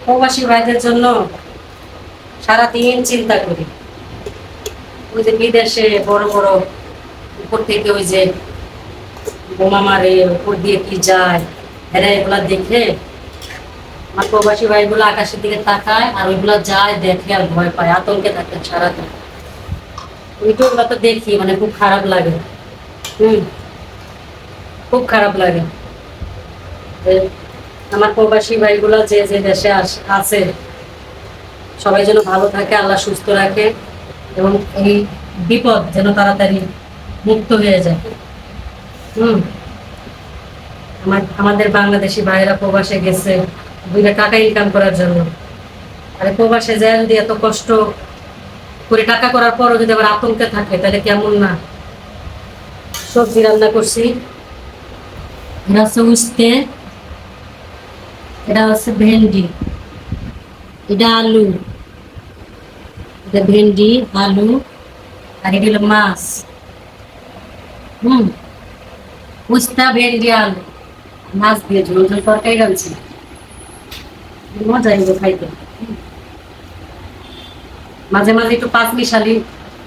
প্রবাসী ভাইদের জন্য সারাদিন চিন্তা করি। ওই যে বিদেশে বড় বড় উপর থেকে ওই যে বোমা মারে, উপর দিয়ে কি যায়, এরা এগুলা দেখে আমার প্রবাসী ভাইগুলো আকাশের দিকে তাকায় আর ওইগুলা যায় দেখে আর ভয় পায়, আতঙ্কে থাকে সারাদিন। ওইগুলো তো দেখি মানে খুব খারাপ লাগে। খুব খারাপ লাগে। আমার প্রবাসী ভাইগুলো যে যে দেশে আছে সবাই যেন ভালো থাকে, আল্লাহ সুস্থ রাখে এবং এই বিপদ যেন তাড়াতাড়ি মুক্ত হয়ে যায়। আমাদের বাংলাদেশি ভাইরা প্রবাসে গেছে 2 টাকা ইনকাম করার জন্য। আরে প্রবাসে যায় যদি এত কষ্ট করে টাকা করার পরও যদি আবার আতঙ্কে থাকে তাহলে কেমন না। সবজি রান্না করছি, এটা হচ্ছে উস্তে, এটা হচ্ছে ভেন্ডি, এটা আলু, এটা ভেন্ডি আলু, আর এটা হলো মাছ। উস্তা ভেন্ডি আলু মাছ দিয়ে ঝোল ঝোল তরকারি রাঁধছি, মজা এগুলো খাইতে। মাঝে মাঝে একটু 5 মিশালি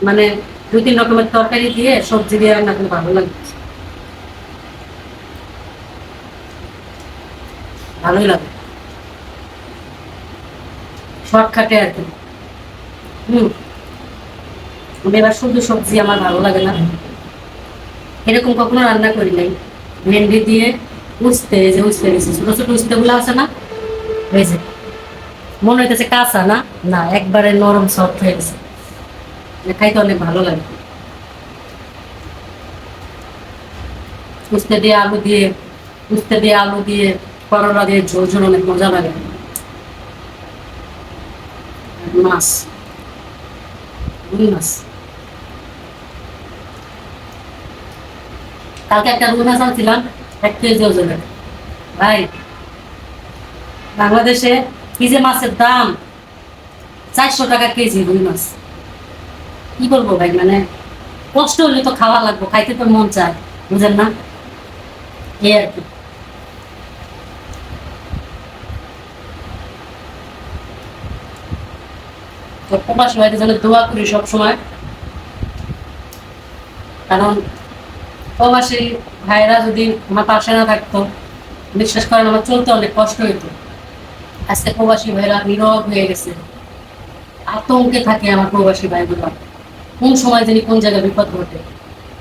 মানে 2-3 রকমের তরকারি দিয়ে সবজি দিয়ে রান্না করলে ভালো লাগে, ভালোই লাগে, শর্টকাটে আর কি। এবার শুধু সবজি আমার ভালো লাগে না, এরকম কখনো রান্না করি নাই। ভেন্ডি দিয়ে উস্তে, যে উস্তে দিয়েছি ছোট ছোট উস্তে গুলো আছে না, হয়েছে মনে হইতেছে কাঁচা না, না একবারে নরম সফট হয়ে গেছে, খাইতে অনেক ভালো লাগে। উস্তে দিয়ে আলু দিয়ে, উস্তে দিয়ে আলু দিয়ে করলা দিয়ে ঝোল ঝোল অনেক মজা লাগে। মাছ, রুই মাছ, কালকে একটা রুই মাছ আনছিলাম 1 কেজি ওজনের। ভাই বাংলাদেশে কি যে মাছের দাম, 400 টাকা কেজি রুই মাছ। কি বলবো ভাই, মানে কষ্ট হলে তো খাওয়া লাগবে, খাইতে তো মন চায়, বুঝেন না, এই আর কি। তো প্রবাসী ভাইদের জন্য দোয়া করি সবসময়, কারণ প্রবাসী ভাইরা যদি আমার পাশে না থাকতো, বিশ্বাস করেন আমার চলতে অনেক কষ্ট হইতো। আজকে প্রবাসী ভাইরা নীরব হয়ে গেছে, আতঙ্কে থাকে আমার প্রবাসী ভাইগুলো, কোন সময় জানি কোন জায়গায় বিপদ ঘটে,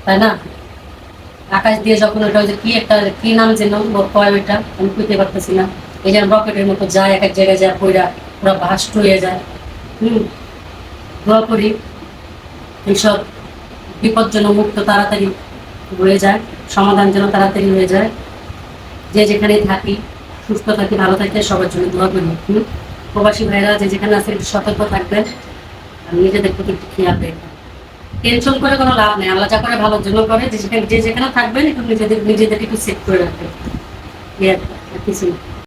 তাই না? আকাশ দিয়ে যখন ওটা যে কি একটা কি নাম যেন কয় ওইটা আমি বুঝতে পারতেছি না, এই যেন রকেটের মতো যায়, এক এক জায়গায় যায় পয়রা পুরো ভাস্ট হয়ে যায়। দোয়া করি এইসব বিপদ যেন মুক্ত তাড়াতাড়ি হয়ে যায়, সমাধান যেন তাড়াতাড়ি হয়ে যায়। যে যেখানেই থাকি সুস্থ থাকি, ভালো থাকি, সবার জন্য দোয়া করি। প্রবাসী ভাইরা যে যেখানে আছে একটু সতর্ক থাকবেন আর নিজেদের প্রতি একটু খেয়াল রাখবেন। টেনশন করে কোনো লাভ নেই, আল্লাহ যা করে ভালোর জন্য করে। যে যেখানে থাকবেন একটু নিজেদেরকে একটু সেট করে রাখবেন, কিছু না।